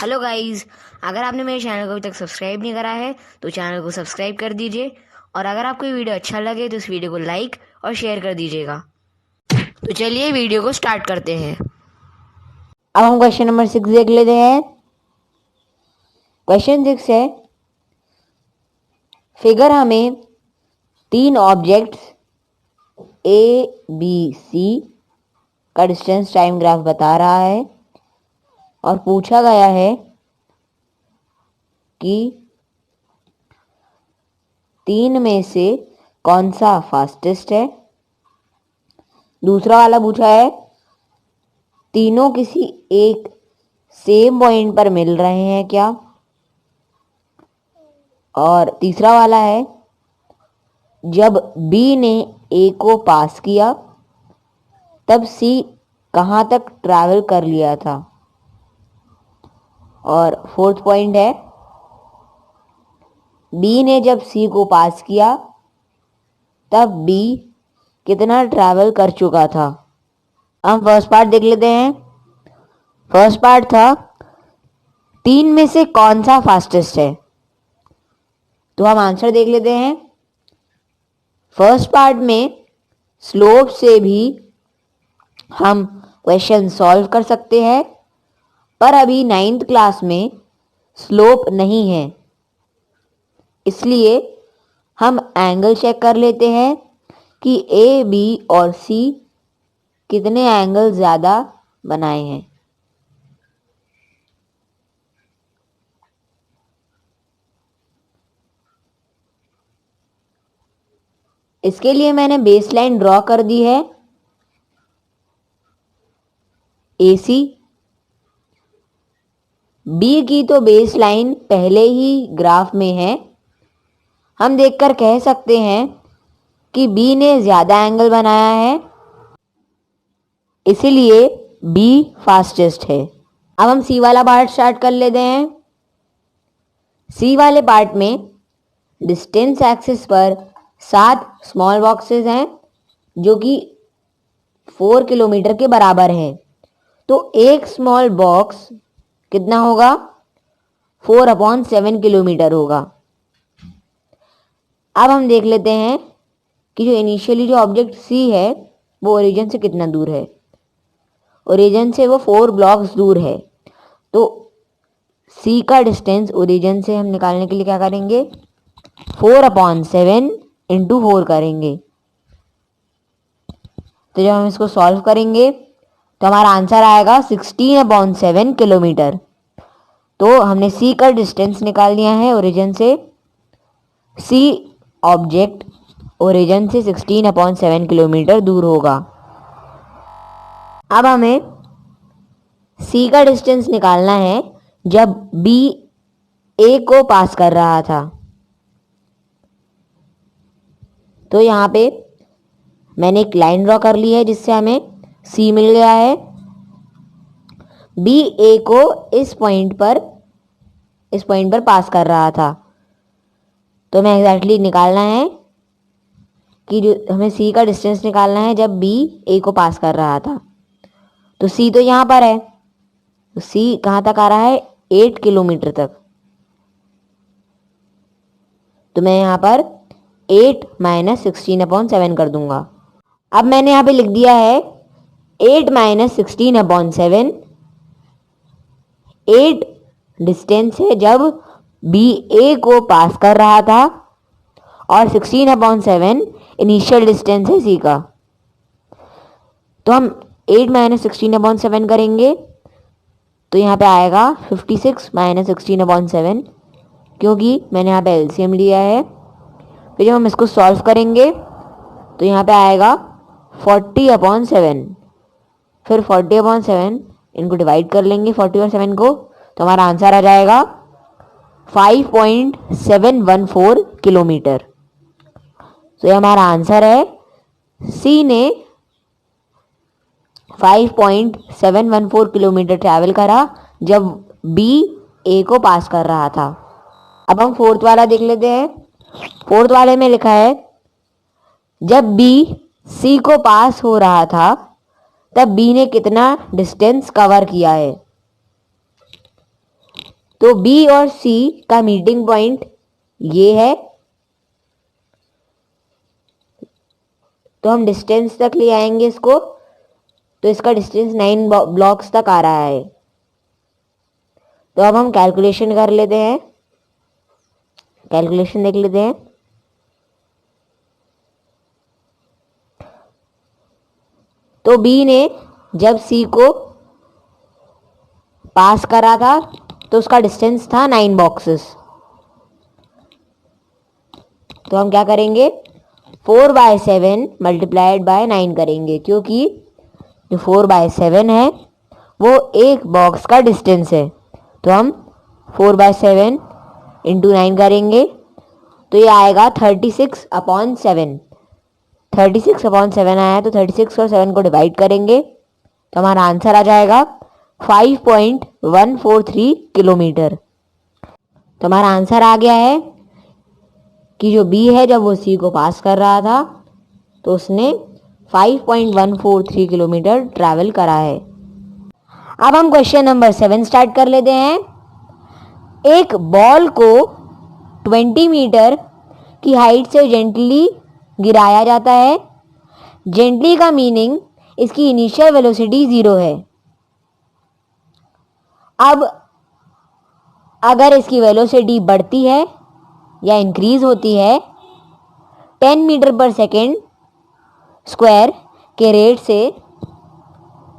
Hello guys, अगर आपने मेरे चैनल को अभी तक सब्सक्राइब नहीं करा है तो चैनल को सब्सक्राइब कर दीजिए और अगर आपको ये वीडियो अच्छा लगे तो इस वीडियो को लाइक और शेयर कर दीजिएगा। तो चलिए वीडियो को स्टार्ट करते हैं। अब हम क्वेश्चन नंबर 6 देख लेते हैं। क्वेश्चन 6 है, फिगर हमें 3 ऑब्जेक्ट्स ए बी सी का डिस्टेंस टाइम ग्राफ बता रहा है और पूछा गया है कि 3 में से कौन सा फास्टेस्ट है। दूसरा वाला पूछा है तीनों किसी एक सेम पॉइंट पर मिल रहे हैं क्या। और तीसरा वाला है जब बी ने ए को पास किया तब सी कहाँ तक ट्रैवल कर लिया था। और फोर्थ पॉइंट है बी ने जब सी को पास किया तब बी कितना ट्रैवल कर चुका था। हम फर्स्ट पार्ट देख लेते हैं। फर्स्ट पार्ट था 3 में से कौन सा फास्टेस्ट है, तो हम आंसर देख लेते हैं। फर्स्ट पार्ट में स्लोप से भी हम क्वेश्चन सॉल्व कर सकते हैं, पर अभी 9th क्लास में स्लोप नहीं है, इसलिए हम एंगल चेक कर लेते हैं कि ए बी और सी कितने एंगल ज़्यादा बनाए हैं। इसके लिए मैंने बेसलाइन ड्रॉ कर दी है AC। बी की तो बेसलाइन पहले ही ग्राफ में है। हम देखकर कह सकते हैं कि बी ने ज़्यादा एंगल बनाया है, इसीलिए बी फास्टेस्ट है। अब हम सी वाला पार्ट स्टार्ट कर लेते हैं। सी वाले पार्ट में डिस्टेंस एक्सिस पर 7 स्मॉल बॉक्सेस हैं जो कि 4 किलोमीटर के बराबर है। तो एक स्मॉल बॉक्स कितना होगा, 4/7 किलोमीटर होगा। अब हम देख लेते हैं कि जो इनिशियली जो ऑब्जेक्ट सी है वो ओरिजिन से कितना दूर है। ओरिजिन से वो 4 ब्लॉक्स दूर है, तो सी का डिस्टेंस ओरिजिन से हम निकालने के लिए क्या करेंगे, 4/7 इंटू 4 करेंगे। तो जब हम इसको सॉल्व करेंगे तो हमारा आंसर आएगा 16/7 किलोमीटर। तो हमने सी का डिस्टेंस निकाल लिया है ओरिजिन से। सी ऑब्जेक्ट ओरिजिन से 16/7 किलोमीटर दूर होगा। अब हमें सी का डिस्टेंस निकालना है जब बी ए को पास कर रहा था। तो यहाँ पे मैंने एक लाइन ड्रॉ कर ली है जिससे हमें सी मिल गया है। बी ए को इस पॉइंट पर पास कर रहा था, तो हमें एग्जैक्टली निकालना है कि जो हमें सी का डिस्टेंस निकालना है जब बी ए को पास कर रहा था। तो सी तो यहाँ पर है, तो सी कहाँ तक आ रहा है, 8 किलोमीटर तक। तो मैं यहाँ पर 8 - 16/7 कर दूंगा। अब मैंने यहाँ पे लिख दिया है 8 - 16/7। 8 डिस्टेंस है जब बी ए को पास कर रहा था और 16/7 इनिशियल डिस्टेंस है सी का। तो हम 8 - 16/7 करेंगे तो यहाँ पे आएगा 56 - 16/7, क्योंकि मैंने यहाँ पे एलसीएम लिया है। फिर जब हम इसको सॉल्व करेंगे तो यहाँ पे आएगा 40/7। फिर 40/7 इनको डिवाइड कर लेंगे 40 और 7 को, तो हमारा आंसर आ जाएगा 5.714 किलोमीटर। तो ये हमारा आंसर है, सी ने 5.714 किलोमीटर ट्रैवल करा जब बी ए को पास कर रहा था। अब हम फोर्थ वाला देख लेते हैं। फोर्थ वाले में लिखा है जब बी सी को पास हो रहा था तब बी ने कितना डिस्टेंस कवर किया है। तो बी और सी का मीटिंग पॉइंट ये है, तो हम डिस्टेंस तक ले आएंगे इसको, तो इसका डिस्टेंस 9 ब्लॉक्स तक आ रहा है। तो अब हम कैलकुलेशन कर लेते हैं, कैलकुलेशन देख लेते हैं। तो बी ने जब सी को पास करा था तो उसका डिस्टेंस था 9 बॉक्सेस। तो हम क्या करेंगे, 4/7 मल्टीप्लाइड बाय 9 करेंगे, क्योंकि जो 4/7 है वो एक बॉक्स का डिस्टेंस है। तो हम 4/7 इंटू 9 करेंगे, तो ये आएगा 36/7। 36/7 आया, तो 36 और 7 को डिवाइड करेंगे तो हमारा आंसर आ जाएगा 5.143 किलोमीटर। तो हमारा आंसर आ गया है कि जो बी है जब वो सी को पास कर रहा था तो उसने 5.143 किलोमीटर ट्रैवल करा है। अब हम क्वेश्चन नंबर 7 स्टार्ट कर लेते हैं। एक बॉल को 20 मीटर की हाइट से जेंटली गिराया जाता है। जेंटली का मीनिंग इसकी इनिशियल वेलोसिटी 0 है। अब अगर इसकी वेलोसिटी बढ़ती है या इंक्रीज होती है 10 मीटर पर सेकेंड स्क्वायर के रेट से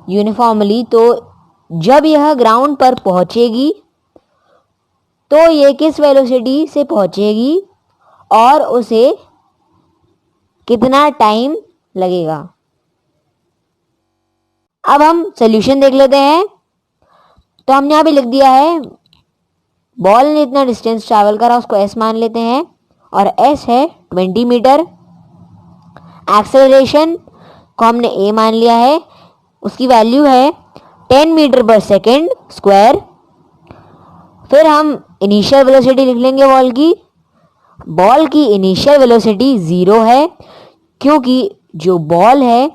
यूनिफॉर्मली, तो जब यह ग्राउंड पर पहुंचेगी तो ये किस वेलोसिटी से पहुंचेगी और उसे कितना टाइम लगेगा। अब हम सॉल्यूशन देख लेते हैं। तो हमने यहाँ पे लिख दिया है बॉल ने इतना डिस्टेंस ट्रैवल करा, उसको एस मान लेते हैं, और एस है 20 मीटर। एक्सेलरेशन को हमने ए मान लिया है, उसकी वैल्यू है 10 मीटर पर सेकेंड स्क्वायर। फिर हम इनिशियल वेलोसिटी लिख लेंगे बॉल की। बॉल की इनिशियल वेलोसिटी 0 है, क्योंकि जो बॉल है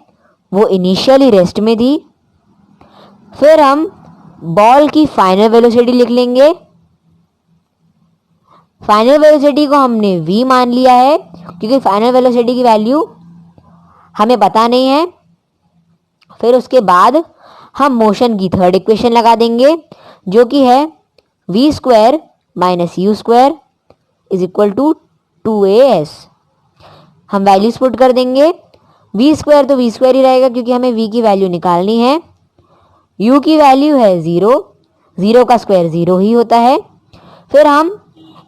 वो इनिशियली रेस्ट में थी। फिर हम बॉल की फाइनल वेलोसिटी लिख लेंगे। फाइनल वेलोसिटी को हमने v मान लिया है, क्योंकि फाइनल वेलोसिटी की वैल्यू हमें पता नहीं है। फिर उसके बाद हम मोशन की थर्ड इक्वेशन लगा देंगे, जो कि है v square minus u square is equal to 2as। हम वैल्यूज पुट कर देंगे। v स्क्वायर तो v स्क्वायर ही रहेगा, क्योंकि हमें v की वैल्यू निकालनी है। u की वैल्यू है 0, 0 का स्क्वायर 0 ही होता है। फिर हम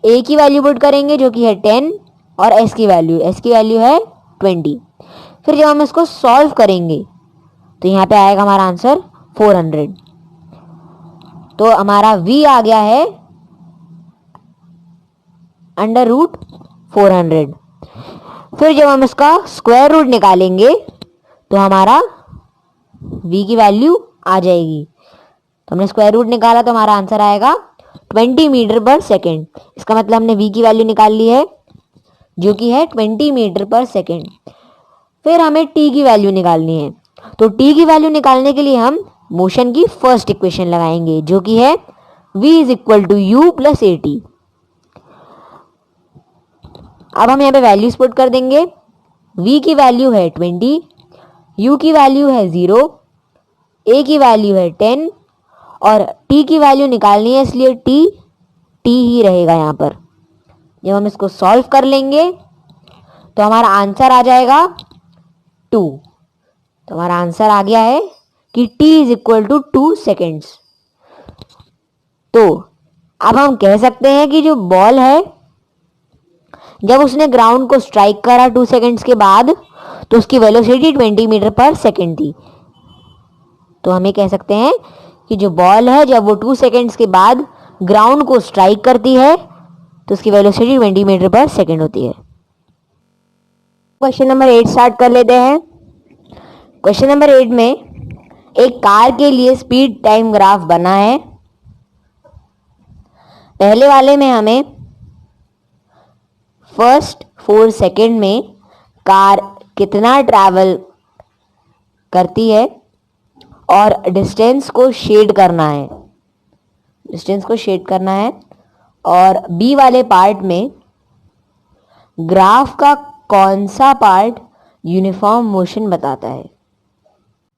a की वैल्यू पुट करेंगे, जो कि है 10, और s की वैल्यू है 20। फिर जब हम इसको सॉल्व करेंगे तो यहाँ पे आएगा हमारा आंसर 400। तो हमारा v आ गया है √400। फिर जब हम इसका स्क्वायर रूट निकालेंगे तो हमारा v की वैल्यू आ जाएगी। तो हमने स्क्वायर रूट निकाला तो हमारा आंसर आएगा 20 मीटर पर सेकेंड। इसका मतलब हमने v की वैल्यू निकाल ली है, जो कि है 20 मीटर पर सेकेंड। फिर हमें t की वैल्यू निकालनी है। तो t की वैल्यू निकालने के लिए हम मोशन की फर्स्ट इक्वेशन लगाएंगे, जो कि है v is equal to u plus a t. अब हम यहाँ पे वैल्यूज पुट कर देंगे। v की वैल्यू है 20, u की वैल्यू है 0, a की वैल्यू है 10, और t की वैल्यू निकालनी है, इसलिए t ही रहेगा यहाँ पर। जब हम इसको सॉल्व कर लेंगे तो हमारा आंसर आ जाएगा 2। तो हमारा आंसर आ गया है कि t is equal to 2 seconds. तो अब हम कह सकते हैं कि जो बॉल है जब उसने ग्राउंड को स्ट्राइक करा 2 सेकेंड्स के बाद, तो उसकी वेलोसिटी 20 मीटर पर सेकेंड थी। तो हमें कह सकते हैं कि जो बॉल है जब वो 2 सेकेंड्स के बाद ग्राउंड को स्ट्राइक करती है तो उसकी वेलोसिटी 20 मीटर पर सेकेंड होती है। क्वेश्चन नंबर 8 स्टार्ट कर लेते हैं। क्वेश्चन नंबर 8 में एक कार के लिए स्पीड टाइम ग्राफ बना है। पहले वाले में हमें फर्स्ट 4 सेकेंड में कार कितना ट्रैवल करती है और डिस्टेंस को शेड करना है। डिस्टेंस को शेड करना है और बी वाले पार्ट में ग्राफ का कौन सा पार्ट यूनिफॉर्म मोशन बताता है।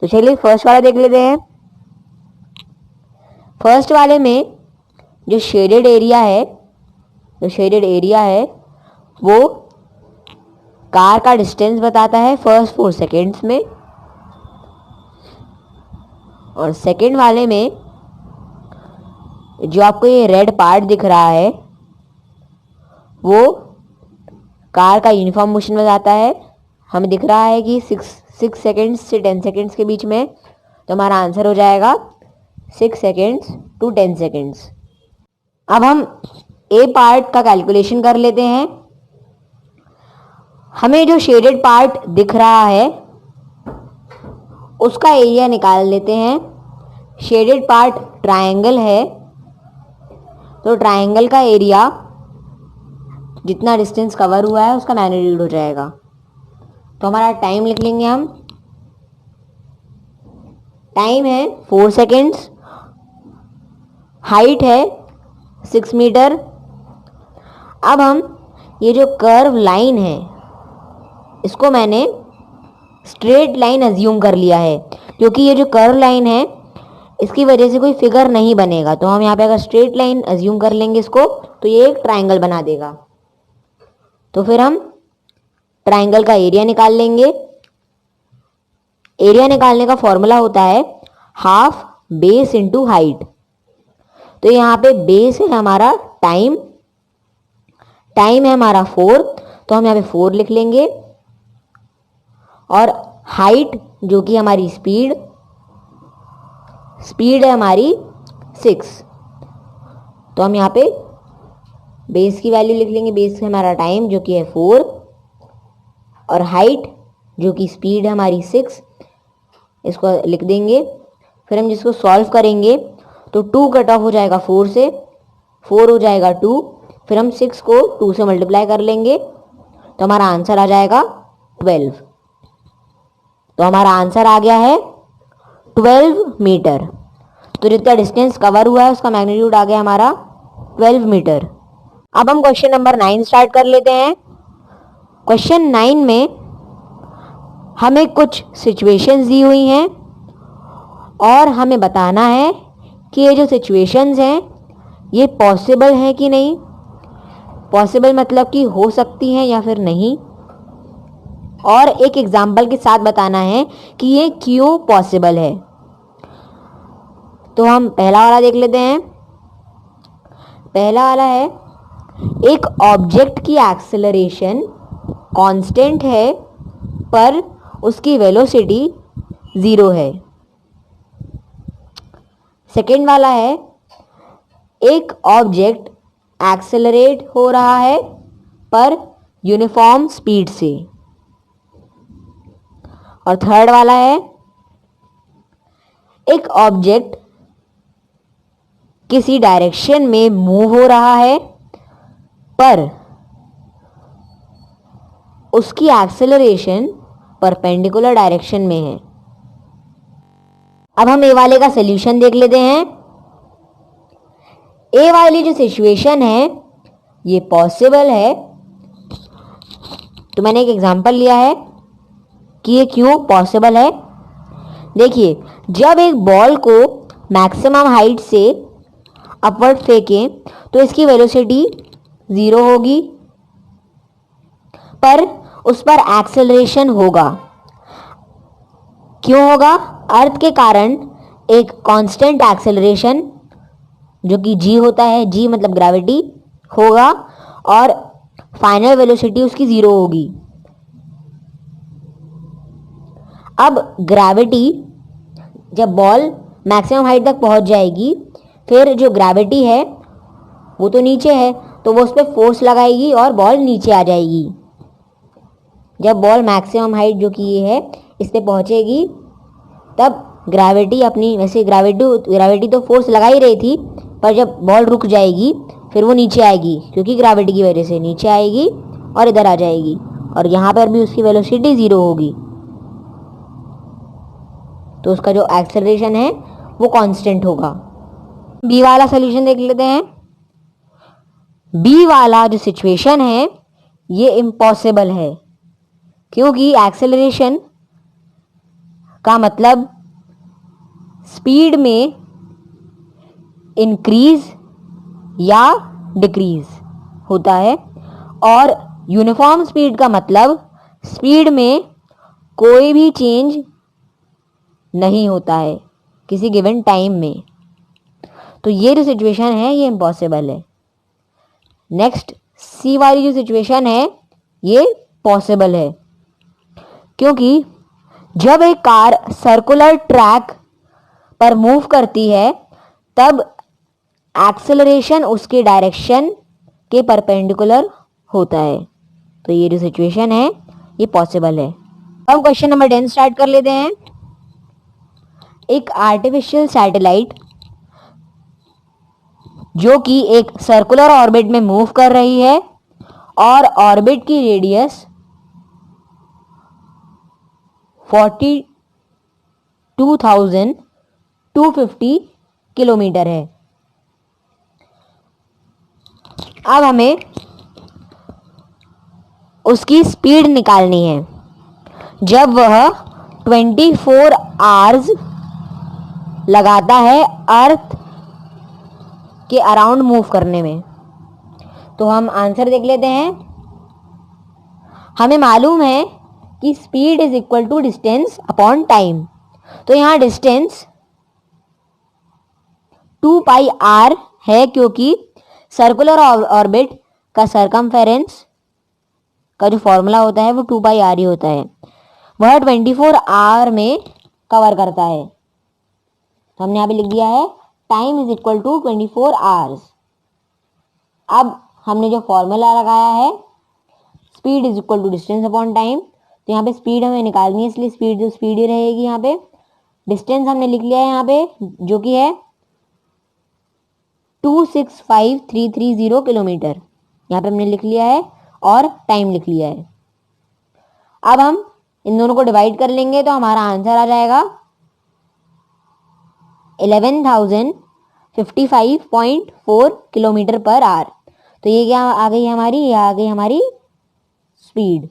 तो चलिए फर्स्ट वाला देख लेते हैं। फर्स्ट वाले में जो शेडेड एरिया है वो कार का डिस्टेंस बताता है फर्स्ट 4 सेकेंड्स में, और सेकेंड वाले में जो आपको ये रेड पार्ट दिख रहा है वो कार का यूनिफॉर्म मोशन बताता है। हमें दिख रहा है कि 6 सेकेंड्स से 10 सेकेंड्स के बीच में, तो हमारा आंसर हो जाएगा 6 सेकेंड्स टू 10 सेकेंड्स। अब हम ए पार्ट का कैलकुलेशन कर लेते हैं। हमें जो शेडेड पार्ट दिख रहा है उसका एरिया निकाल लेते हैं। शेडेड पार्ट ट्रायंगल है, तो ट्रायंगल का एरिया जितना डिस्टेंस कवर हुआ है उसका मैग्नीट्यूड हो जाएगा। तो हमारा टाइम लिख लेंगे हम। टाइम है 4 सेकेंड्स, हाइट है 6 मीटर। अब हम ये जो कर्व लाइन है इसको मैंने स्ट्रेट लाइन अज्यूम कर लिया है, क्योंकि ये जो कर्व लाइन है इसकी वजह से कोई फिगर नहीं बनेगा। तो हम यहाँ पे अगर स्ट्रेट लाइन अज्यूम कर लेंगे इसको, तो ये एक ट्रायंगल बना देगा। तो फिर हम ट्रायंगल का एरिया निकाल लेंगे। एरिया निकालने का फॉर्मूला होता है हाफ बेस इंटू हाइट। तो यहाँ पे बेस है हमारा टाइम है हमारा 4, तो हम यहाँ पे 4 लिख लेंगे, और हाइट जो कि हमारी स्पीड है हमारी 6, तो हम यहाँ पे बेस की वैल्यू लिख लेंगे। बेस है हमारा टाइम जो कि है 4, और हाइट जो कि स्पीड है हमारी 6, इसको लिख देंगे। फिर हम जिसको सॉल्व करेंगे तो 2 कट ऑफ हो जाएगा 4 से, 4 हो जाएगा 2, फिर हम 6 को 2 से मल्टीप्लाई कर लेंगे, तो हमारा आंसर आ जाएगा 12। तो हमारा आंसर आ गया है 12 मीटर। तो जितना डिस्टेंस कवर हुआ है उसका मैग्नीट्यूड आ गया हमारा 12 मीटर। अब हम क्वेश्चन नंबर 9 स्टार्ट कर लेते हैं। क्वेश्चन 9 में हमें कुछ सिचुएशंस दी हुई हैं और हमें बताना है कि ये जो सिचुएशंस हैं ये पॉसिबल हैं कि नहीं। पॉसिबल मतलब कि हो सकती हैं या फिर नहीं, और एक एग्जाम्पल के साथ बताना है कि ये क्यों पॉसिबल है। तो हम पहला वाला देख लेते हैं। पहला वाला है, एक ऑब्जेक्ट की एक्सेलरेशन कांस्टेंट है पर उसकी वेलोसिटी 0 है। सेकेंड वाला है, एक ऑब्जेक्ट एक्सेलरेट हो रहा है पर यूनिफॉर्म स्पीड से। और थर्ड वाला है, एक ऑब्जेक्ट किसी डायरेक्शन में मूव हो रहा है पर उसकी एक्सेलरेशन परपेंडिकुलर डायरेक्शन में है। अब हम ए वाले का सॉल्यूशन देख लेते हैं। ए वाली जो सिचुएशन है ये पॉसिबल है। तो मैंने एक एग्जांपल लिया है कि ये क्यों पॉसिबल है। देखिए, जब एक बॉल को मैक्सिमम हाइट से अपवर्ड फेंकें तो इसकी वेलोसिटी 0 होगी, पर उस पर एक्सेलरेशन होगा। क्यों होगा? अर्थ के कारण एक कांस्टेंट एक्सेलरेशन जो कि g होता है, g मतलब ग्रेविटी होगा, और फाइनल वेलोसिटी उसकी 0 होगी। अब ग्रेविटी, जब बॉल मैक्सिमम हाइट तक पहुंच जाएगी, फिर जो ग्रेविटी है वो तो नीचे है, तो वो उस पर फोर्स लगाएगी और बॉल नीचे आ जाएगी। जब बॉल मैक्सिमम हाइट जो कि ये है इस पे पहुंचेगी, तब ग्रेविटी अपनी, वैसे ग्रेविटी तो फोर्स लगा ही रही थी, पर जब बॉल रुक जाएगी फिर वो नीचे आएगी, क्योंकि ग्रेविटी की वजह से नीचे आएगी और इधर आ जाएगी, और यहाँ पर भी उसकी वेलोसिटी 0 होगी। तो उसका जो एक्सेलरेशन है वो कांस्टेंट होगा। बी वाला सोल्यूशन देख लेते हैं। बी वाला जो सिचुएशन है ये इम्पॉसिबल है, क्योंकि एक्सेलरेशन का मतलब स्पीड में इंक्रीज या डिक्रीज होता है, और यूनिफॉर्म स्पीड का मतलब स्पीड में कोई भी चेंज नहीं होता है किसी गिवन टाइम में। तो ये जो सिचुएशन है ये इम्पॉसिबल है। नेक्स्ट सी वाली जो सिचुएशन है ये पॉसिबल है, क्योंकि जब एक कार सर्कुलर ट्रैक पर मूव करती है तब एक्सेलरेशन उसके डायरेक्शन के परपेंडिकुलर होता है। तो ये जो सिचुएशन है ये पॉसिबल है। हम क्वेश्चन नंबर 10 स्टार्ट कर लेते हैं। एक आर्टिफिशियल सैटेलाइट जो कि एक सर्कुलर ऑर्बिट में मूव कर रही है और ऑर्बिट की रेडियस 42,250 किलोमीटर है। अब हमें उसकी स्पीड निकालनी है जब वह 24 आवर्स लगाता है अर्थ के अराउंड मूव करने में। तो हम आंसर देख लेते हैं। हमें मालूम है कि speed is equal to distance upon time. तो यहाँ डिस्टेंस 2 पाई आर है, क्योंकि सर्कुलर ऑर्बिट का सरकमफेरेंस का जो फॉर्मूला होता है वो 2 पाई आर ही होता है। वह 24 आवर में कवर करता है। तो हमने यहाँ पे लिख दिया है time is equal to 24 hours. अब हमने जो फॉर्मूला लगाया है speed is equal to distance upon time, तो यहाँ पे स्पीड हमें निकालनी है, इसलिए स्पीड जो स्पीड ही रहेगी। यहाँ पे डिस्टेंस हमने लिख लिया है यहाँ पे, जो कि है 265,330 किलोमीटर, यहाँ पे हमने लिख लिया है और टाइम लिख लिया है। अब हम इन दोनों को डिवाइड कर लेंगे तो हमारा आंसर आ जाएगा 11,055.4 किलोमीटर पर आवर। तो ये क्या आ गई हमारी, ये आ गई हमारी स्पीड।